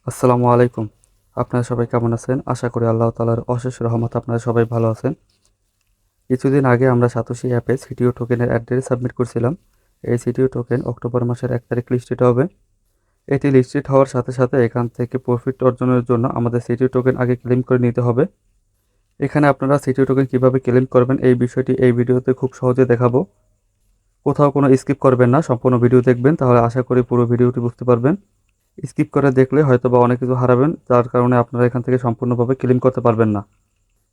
আসসালামু আলাইকুম। আপনারা সবাই কেমন আছেন? আশা করি আল্লাহ তাআলার অশেষ রহমতে আপনারা সবাই ভালো আছেন। কিছুদিন আগে আমরা সাতোশি অ্যাপে সিটিও টোকেনের অ্যাড্রেস সাবমিট করছিলাম। এই সিটিও টোকেন অক্টোবর মাসের ১ তারিখ লিস্টেড হবে। এটি লিস্টেড হওয়ার সাথে সাথে এখান থেকে প্রফিট অর্জনের জন্য আমাদের সিটিও টোকেন আগে ক্লেম করে নিতে হবে। এখানে আপনারা সিটিও টোকেন কিভাবে ক্লেম করবেন এই বিষয়টি এই ভিডিওতে খুব সহজে দেখাবো। কোথাও কোনো স্কিপ করবেন না, সম্পূর্ণ ভিডিও দেখবেন, তাহলে আশা করি পুরো ভিডিওটি বুঝতে পারবেন। স্কিপ করে দেখলে হয়তোবা অনেক কিছু হারাবেন, যার কারণে আপনারা এখান থেকে সম্পূর্ণভাবে ক্লেম করতে পারবেন না।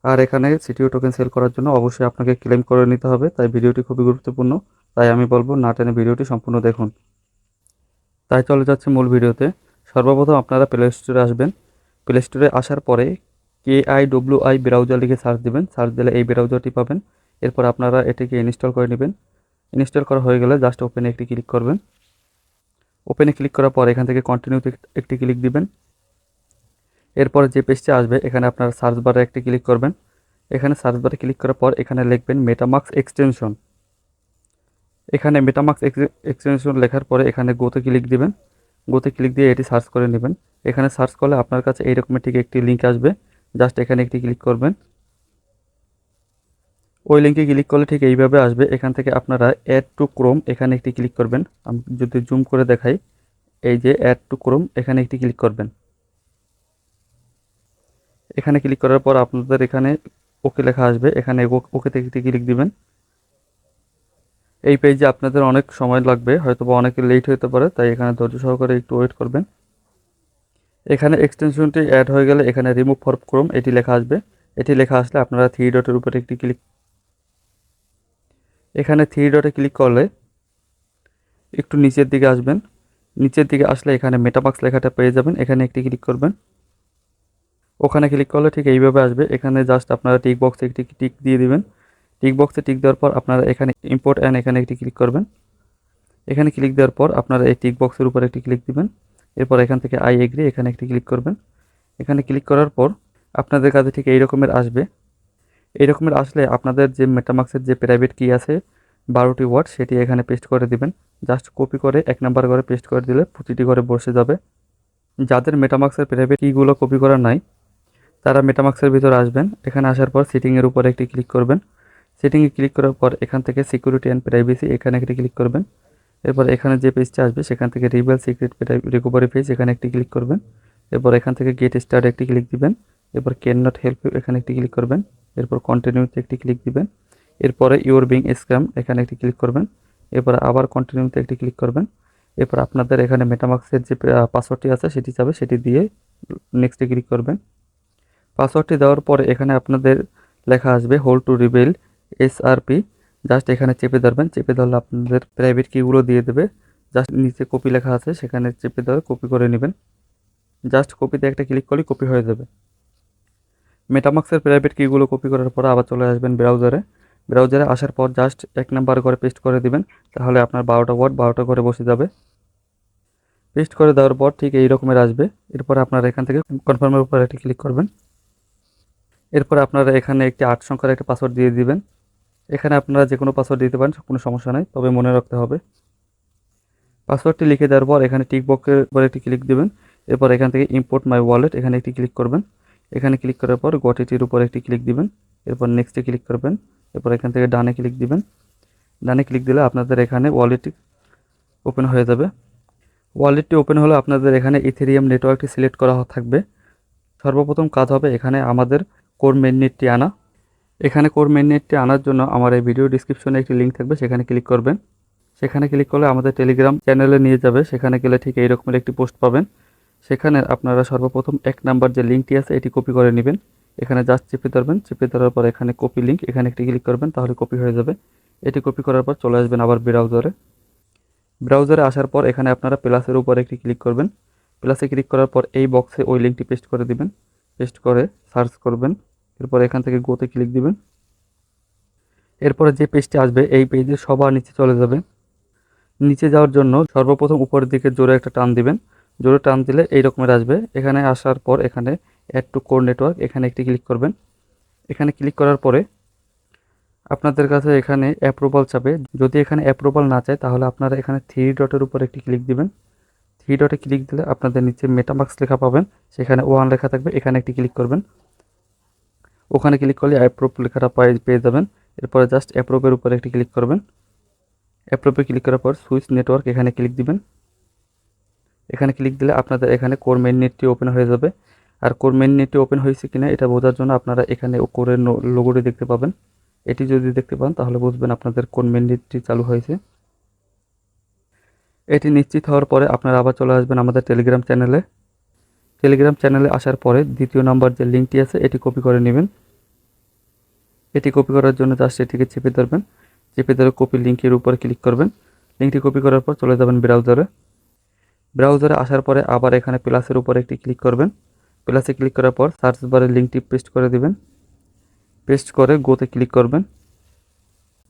আর এখানে সিটিও টোকেন সেল করার জন্য অবশ্যই আপনাকে ক্লেম করে নিতে হবে, তাই ভিডিওটি খুবই গুরুত্বপূর্ণ। তাই আমি বলবো না টেনে ভিডিওটি সম্পূর্ণ দেখুন। তাই চলে যাচ্ছে মূল ভিডিওতে। সর্বপ্রথম আপনারা প্লে স্টোরে আসবেন। প্লে স্টোরে আসার পরে KIWI ব্রাউজার লিখে সার্চ দিবেন। সার্চ দিলে এই ব্রাউজারটি পাবেন। এরপর আপনারা এটিকে ইনস্টল করে নেবেন। ইনস্টল করা হয়ে গেলে জাস্ট ওপেনে একটি ক্লিক করবেন। ওপেনে ক্লিক করার পর এখান থেকে কন্টিনিউতে একটি ক্লিক দিবেন। এরপর যে পেজটি আসবে এখানে আপনারা সার্চ বারে একটি ক্লিক করবেন। এখানে সার্চ বারে ক্লিক করার পর এখানে লিখবেন মেটামাস্ক এক্সটেনশন। এখানে মেটামাস্ক এক্সটেনশন লেখার পরে এখানে গোতে ক্লিক দিবেন। গোতে ক্লিক দিয়ে এটি সার্চ করে নেবেন। এখানে সার্চ করলে আপনার কাছে এইরকমের ঠিক একটি লিঙ্ক আসবে। জাস্ট এখানে একটি ক্লিক করবেন। ওই লিঙ্কে ক্লিক করলে ঠিক এইভাবে আসবে। এখান থেকে আপনারা অ্যাড টু ক্রোম এখানে একটি ক্লিক করবেন। আমি যদি জুম করে দেখাই, এই যে অ্যাড টু ক্রোম এখানে একটি ক্লিক করবেন। এখানে ক্লিক করার পর আপনাদের এখানে ওকে লেখা আসবে। এখানে ওকেতে একটি ক্লিক দিবেন। এই পেজে আপনাদের অনেক সময় লাগবে, হয়তোবা অনেকে লেট হতে পারে, তাই এখানে ধৈর্য সহকারে একটু ওয়েট করবেন। এখানে এক্সটেনশনটি অ্যাড হয়ে গেলে এখানে রিমুভ ফর ক্রোম এটি লেখা আসবে। এটি লেখা আসলে আপনারা থ্রি ডটের উপরে একটি ক্লিক, এখানে থ্রি ডটে ক্লিক করলে একটু নিচের দিকে আসবেন। নিচের দিকে আসলে এখানে মেটামাস্ক লেখাটা পেয়ে যাবেন। এখানে একটি ক্লিক করবেন। ওখানে ক্লিক করলে ঠিক এইভাবে আসবে। এখানে জাস্ট আপনারা টিক বক্সে একটি টিক দিয়ে দিবেন। টিক বক্সে টিক দেওয়ার পর আপনারা এখানে ইম্পোর্ট অ্যান্ড এখানে একটি ক্লিক করবেন। এখানে ক্লিক দেওয়ার পর আপনারা এই টিক বক্সের উপর একটি ক্লিক দিবেন। এরপর এখান থেকে আই এগ্রি এখানে একটি ক্লিক করবেন। এখানে ক্লিক করার পর আপনাদের কাছে ঠিক এই রকমের আসবে। এই রকমের আসলে আপনাদের যে মেটামাস্কের যে প্রাইভেট কি আছে 12টি ওয়ার্ড, সেটি এখানে পেস্ট করে দিবেন। জাস্ট কপি করে 1 নাম্বার করে পেস্ট করে দিলে প্রতিটি ঘরে বসে যাবে। যাদের মেটামাস্কের প্রাইভেট কিগুলো কপি করা নাই তারা মেটামাস্কের ভিতরে আসবেন। এখানে আসার পর সেটিংয়ের উপর একটি ক্লিক করবেন। সেটিংয়ে ক্লিক করার পর এখান থেকে সিকিউরিটি অ্যান্ড প্রাইভেসি এখানে একটি ক্লিক করবেন। এরপর এখানে যে পেজটা আসবে সেখান থেকে রিভেল সিক্রেট রিকভারি পেজ এখানে একটি ক্লিক করবেন। এরপর এখান থেকে গেট স্টার্ট একটি ক্লিক দিবেন। এরপর ক্যান নট হেল্প ইউ এখানে একটি ক্লিক করবেন। এরপর কন্টিনিউতে একটি ক্লিক দিবেন। এরপরে ইউর বিং স্ক্যাম এখানে একটি ক্লিক করবেন। এরপর আবার কন্টিনিউতে একটি ক্লিক করবেন। এরপর আপনাদের এখানে মেটামাস্কের যে পাসওয়ার্ডটি আছে সেটি চাবে, সেটি দিয়ে নেক্সটে ক্লিক করবেন। পাসওয়ার্ডটি দেওয়ার পরে এখানে আপনাদের লেখা আসবে hold two reveal SRP। Just এখানে চেপে ধরবেন। চেপে ধরলে আপনাদের প্রাইভেট কিগুলো দিয়ে দেবে। জাস্ট নিচে কপি লেখা আছে সেখানে চেপে ধরে কপি করে নেবেন। জাস্ট কপিতে একটা ক্লিক করলেই কপি হয়ে যাবে। মেটামাস্কের প্রাইভেট কিগুলো কপি করার পর আবার চলে আসবেন ব্রাউজারে। ব্রাউজারে আসার পর জাস্ট 1 নাম্বার করে পেস্ট করে দিবেন। তাহলে আপনার 12টা ওয়ার্ড 12টা করে বসে যাবে। পেস্ট করে দেওয়ার পর ঠিক এই রকমের আসবে। এরপর আপনারা এখান থেকে কনফার্মের উপর একটি ক্লিক করবেন। এরপর আপনারা এখানে একটি 8 সংখ্যার একটা পাসওয়ার্ড দিয়ে দিবেন। এখানে আপনারা যে কোনো পাসওয়ার্ড দিতে পারেন, কোনো সমস্যা নাই, তবে মনে রাখতে হবে। পাসওয়ার্ডটি লিখে দেওয়ার পর এখানে টিক বক্সের উপর একটি ক্লিক দিবেন। এরপর এখান থেকে ইম্পোর্ট মাই ওয়ালেট এখানে একটি ক্লিক করবেন। এখানে ক্লিক করার পর গট ইটের উপর একটি ক্লিক দিবেন। এরপর নেক্সটে ক্লিক করবেন। এরপর এখান থেকে ডানে ক্লিক দিবেন। ডানে ক্লিক দিলে আপনাদের এখানে ওয়ালেটটি ওপেন হয়ে যাবে। ওয়ালেটটি ওপেন হলে আপনাদের এখানে ইথেরিয়াম নেটওয়ার্কটি সিলেক্ট করা থাকবে। সর্বপ্রথম কাজ হবে এখানে আমাদের কোর মেইননেটটি আনা। এখানে কোর মেইননেটটি আনার জন্য আমার এই ভিডিও ডিসক্রিপশনে একটি লিঙ্ক থাকবে, সেখানে ক্লিক করবেন। সেখানে ক্লিক করলে আমাদের টেলিগ্রাম চ্যানেলে নিয়ে যাবে। সেখানে গেলে ঠিক এই রকমের একটি পোস্ট পাবেন। সেখানে আপনারা সর্বপ্রথম 1 নাম্বার যে লিঙ্কটি আছে এটি কপি করে নেবেন। এখানে জাস্ট চেপে ধরবেন। চেপে ধরার পর এখানে কপি লিঙ্ক এখানে একটি ক্লিক করবেন, তাহলে কপি হয়ে যাবে। এটি কপি করার পর চলে আসবেন আবার ব্রাউজারে। ব্রাউজারে আসার পর এখানে আপনারা প্লাসের উপর একটি ক্লিক করবেন। প্লাসে ক্লিক করার পর এই বক্সে ওই লিঙ্কটি পেস্ট করে দিবেন। পেস্ট করে সার্চ করবেন। এরপর এখান থেকে গোতে ক্লিক দিবেন। এরপরে যে পেজটি আসবে এই পেজে সবার নিচে চলে যাবে। নিচে যাওয়ার জন্য সর্বপ্রথম উপরের দিকে জোরে একটা টান দিবেন। জোরে টান দিলে এই রকমের আসবে। এখানে আসার পর এখানে অ্যাড টু কোর নেটওয়ার্ক এখানে একটি ক্লিক করবেন। এখানে ক্লিক করার পরে আপনাদের কাছে এখানে অ্যাপ্রুভাল চাবে। যদি এখানে অ্যাপ্রুভাল না চায় তাহলে আপনারা এখানে থ্রি ডটের উপর একটি ক্লিক দিবেন। থ্রি ডটে ক্লিক দিলে আপনাদের নিচে মেটামাক্স লেখা পাবেন, সেখানে 1 লেখা থাকবে, এখানে একটি ক্লিক করবেন। ওখানে ক্লিক করলে অ্যাপ্রুভ লেখাটা পেয়ে যাবেন। এরপরে জাস্ট অ্যাপ্রুভের উপরে একটি ক্লিক করবেন। অ্যাপ্রুভে ক্লিক করার পর সুইচ নেটওয়ার্ক এখানে ক্লিক দিবেন। এখানে ক্লিক দিলে আপনাদের এখানে কোর মেইন নেটটি ওপেন হয়ে যাবে। আর কোর মেইন নেটটি ওপেন হয়েছে কিনা এটা বোঝার জন্য আপনারা এখানে কোরের লোগোটি দেখতে পাবেন। এটি যদি দেখতে পান তাহলে বুঝবেন আপনাদের কোর মেইন নেটটি চালু হয়েছে। এটি নিশ্চিত হওয়ার পরে আপনারা আবার চলে আসবেন আমাদের টেলিগ্রাম চ্যানেলে। টেলিগ্রাম চ্যানেলে আসার পরে দ্বিতীয় নাম্বার যে লিঙ্কটি আছে এটি কপি করে নেবেন। এটি কপি করার জন্য জাস্ট এটিকে চেপে ধরবেন। চেপে ধরে কপি লিঙ্কের উপরে ক্লিক করবেন। লিঙ্কটি কপি করার পর চলে যাবেন ব্রাউজারে। ব্রাউজারে আসার পরে আবার এখানে প্লাসের উপরে একটি ক্লিক করবেন। প্লাসে ক্লিক করার পর সার্চ বারে লিঙ্কটি পেস্ট করে দিবেন। পেস্ট করে গোতে ক্লিক করবেন।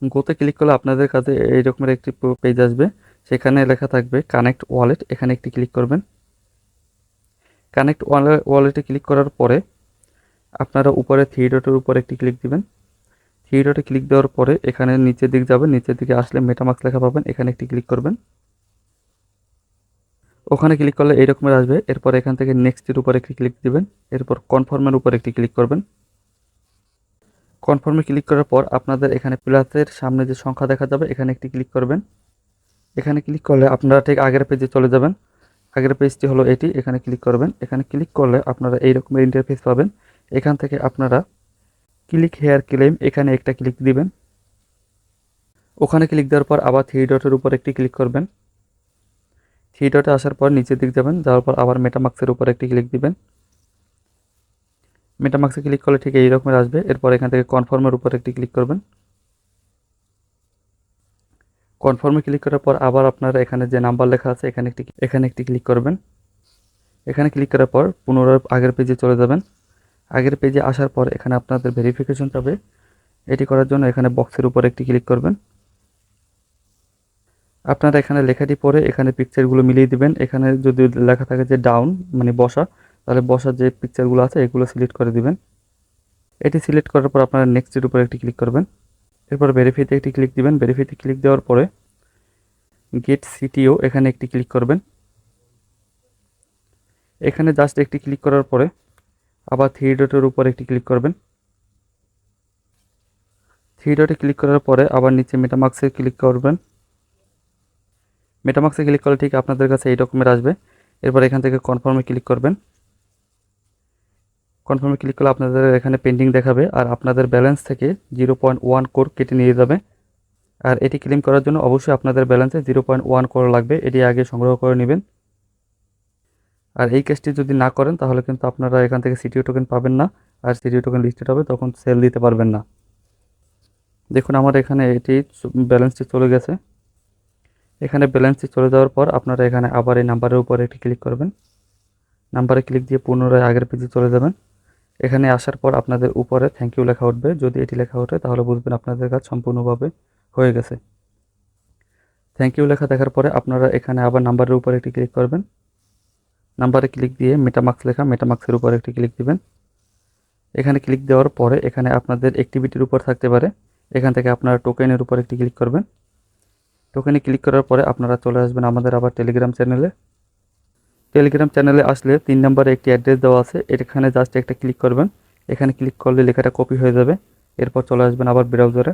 গোতে ক্লিক করলে আপনাদের কাছে এই রকমের একটি পেজ আসবে, সেখানে লেখা থাকবে কানেক্ট ওয়ালেট, এখানে একটি ক্লিক করবেন। কানেক্ট ওয়ালেটে ক্লিক করার পরে আপনারা উপরে থ্রি ডটের উপর একটি ক্লিক দিবেন। থ্রি ডটে ক্লিক দেওয়ার পরে এখানে নিচের দিকে যাবেন, নিচের দিকে আসলে মেটামাক্স লেখা পাবেন, এখানে একটি ক্লিক করবেন। ওখানে ক্লিক করলে এই রকমের আসবে। এরপর এখান থেকে নেক্সটের উপর একটি ক্লিক দিবেন। এরপর কনফার্মের উপর একটি ক্লিক করবেন। কনফার্মে ক্লিক করার পর আপনাদের এখানে প্লাসের সামনে যে সংখ্যা দেখা যাবে এখানে একটি ক্লিক করবেন। এখানে ক্লিক করলে আপনারা ঠিক আগের পেজে চলে যাবেন। আগের পেজটি হলো এটি, এখানে ক্লিক করবেন। এখানে ক্লিক করলে আপনারা এই রকমের ইন্টারফেস পাবেন। এখান থেকে আপনারা ক্লিক হেয়ার ক্লেম এখানে একটা ক্লিক দিবেন। ওখানে ক্লিক দেওয়ার পর আবার থ্রি ডটের উপর একটি ক্লিক করবেন। থ্রি ডটে আসার পর নিচের দিক যাবেন, যাওয়ার পর আবার মেটামাক্সের উপর একটি ক্লিক দিবেন। মেটামাক্সে ক্লিক করলে ঠিক এই রকমের আসবে। এরপর এখান থেকে কনফার্মের উপর একটি ক্লিক করবেন। কনফার্মে ক্লিক করার পর আবার আপনারা এখানে যে নাম্বার লেখা আছে এখানে একটি ক্লিক করবেন। এখানে ক্লিক করার পর পুনরায় আগের পেজে চলে যাবেন। আগের পেজে আসার পর এখানে আপনাদের ভেরিফিকেশন চাবে। এটি করার জন্য এখানে বক্সের উপর একটি ক্লিক করবেন। আপনারা এখানে লেখাটি পড়ে এখানে পিকচারগুলো মিলিয়ে দিবেন। এখানে যদি লেখা থাকে যে ডাউন মানে বসা, তাহলে বসার যে পিকচারগুলো আছে এগুলো সিলেক্ট করে দিবেন। এটি সিলেক্ট করার পর আপনারা নেক্সটের উপর একটি ক্লিক করবেন। এরপর ভেরিফাইতে একটি ক্লিক দিবেন। ভেরিফাইতে ক্লিক দেওয়ার পরে গেট সিটিও এখানে একটি ক্লিক করবেন। এখানে জাস্ট একটি ক্লিক করার পরে আবার থ্রি ডটের উপর একটি ক্লিক করবেন। থ্রি ডটে ক্লিক করার পরে আবার নিচে মেটামাক্সে ক্লিক করবেন। মেটামাক্সে ক্লিক করলে ঠিক আপনাদের কাছে এই রকমের আসবে। এরপর এখান থেকে কনফার্মে ক্লিক করবেন। কনফার্মে ক্লিক করলে আপনাদের এখানে পেন্ডিং দেখাবে আর আপনাদের ব্যালেন্স থেকে 0.1 কোর কেটে নিয়ে যাবে। আর এটি ক্লেম করার জন্য অবশ্যই আপনাদের ব্যালেন্সে 0.1 কোর লাগবে, এটি আগে সংগ্রহ করে নেবেন। আর এই কাজটি যদি না করেন তাহলে কিন্তু আপনারা এখান থেকে সিটিও টোকেন পাবেন না, আর সিটিও টোকেন লিস্টেড হবে তখন সেল দিতে পারবেন না। দেখুন আমার এখানে এটি ব্যালেন্সটি চলে গেছে। এখানে ব্যালেন্সটি চলে যাওয়ার পর আপনারা এখানে আবার এই নাম্বারের উপর একটি ক্লিক করবেন। নাম্বারে ক্লিক দিয়ে পুনরায় আগের পেজে চলে যাবেন। এখানে আসার পর আপনাদের উপরে থ্যাংক ইউ লেখা উঠবে। যদি এটি লেখা ওঠে তাহলে বুঝবেন আপনাদের কাজ সম্পূর্ণভাবে হয়ে গেছে। থ্যাংক ইউ লেখা দেখার পরে আপনারা এখানে আবার নাম্বারের উপর একটি ক্লিক করবেন। নাম্বারে ক্লিক দিয়ে মেটামাক্স লেখা, মেটামাক্সের উপর একটি ক্লিক দিবেন। এখানে ক্লিক দেওয়ার পরে এখানে আপনাদের অ্যাক্টিভিটির উপর থাকতে পারে, এখান থেকে আপনারা টোকেনের উপর একটি ক্লিক করবেন। টোকেনে ক্লিক করার পরে আপনারা চলে আসবেন আমাদের আবার টেলিগ্রাম চ্যানেলে। টেলিগ্রাম চ্যানেলে আসলে 3 নম্বরে একটি অ্যাড্রেস দেওয়া আছে, এখানে জাস্ট একটা ক্লিক করবেন। এখানে ক্লিক করলে লেখাটা কপি হয়ে যাবে। এরপর চলে আসবেন আবার ব্রাউজারে।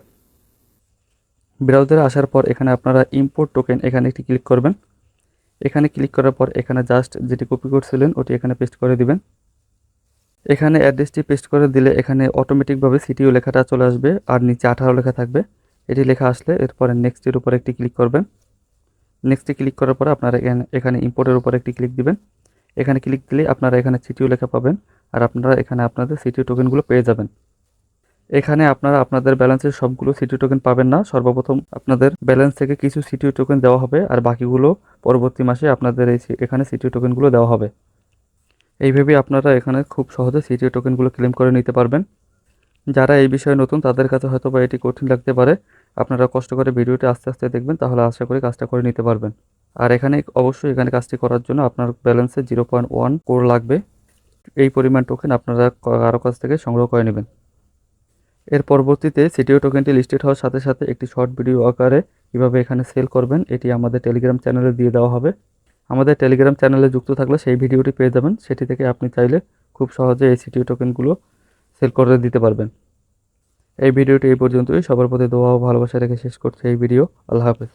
ব্রাউজারে আসার পর এখানে আপনারা ইম্পোর্ট টোকেন এখানে একটি ক্লিক করবেন। এখানে ক্লিক করার পর এখানে জাস্ট যেটি কপি করছিলেন ওটি এখানে পেস্ট করে দিবেন। এখানে অ্যাড্রেসটি পেস্ট করে দিলে এখানে অটোমেটিকভাবে সিটিও লেখাটা চলে আসবে আর নিচে 18 লেখা থাকবে। এটি লেখা আসলে এরপরে নেক্সটের উপর একটি ক্লিক করবেন। নেক্সটে ক্লিক করার পর আপনারা এখানে ইম্পোর্টের উপর একটি ক্লিক দিবেন। এখানে ক্লিক দিলে আপনারা এখানে সিটিও লেখা পাবেন আর আপনারা এখানে আপনাদের সিটিও টোকেনগুলো পেয়ে যাবেন। এখানে আপনারা আপনাদের ব্যালেন্সের সবগুলো সিটিও টোকেন পাবেন না, সর্বপ্রথম আপনাদের ব্যালেন্স থেকে কিছু সিটিও টোকেন দেওয়া হবে আর বাকিগুলো পরবর্তী মাসে আপনাদের এখানে সিটিও টোকেনগুলো দেওয়া হবে। এইভাবে আপনারা এখানে খুব সহজে সিটিও টোকেনগুলো ক্লেম করে নিতে পারবেন। যারা এই বিষয়ে নতুন তাদের কাছে হয়তো বা এটি কঠিন লাগতে পারে, আপনারা কষ্ট করে ভিডিওটি আস্তে আস্তে দেখবেন তাহলে আশা করি কাজটা করে নিতে পারবেন। আর এখানে অবশ্যই এখানে কাজটি করার জন্য আপনার ব্যালেন্সে 0.1 কোর লাগবে। এই পরিমাণ টোকেন আপনারা কারো কাছ থেকে সংগ্রহ করে নেবেন। এর পরবর্তীতে সিটিও টোকেনটি লিস্টেড হওয়ার সাথে সাথে একটি শর্ট ভিডিও আকারে কীভাবে এখানে সেল করবেন এটি আমাদের টেলিগ্রাম চ্যানেলে দিয়ে দেওয়া হবে। আমাদের টেলিগ্রাম চ্যানেলে যুক্ত থাকলে সেই ভিডিওটি পেয়ে যাবেন, সেটি থেকে আপনি চাইলে খুব সহজে এই সিটিও টোকেনগুলো সেল করে দিতে পারবেন। এই ভিডিওটি এই পর্যন্তই। সবার প্রতি দোয়া ও ভালোবাসা রেখে শেষ করছি এই ভিডিও। আল্লাহ হাফেজ।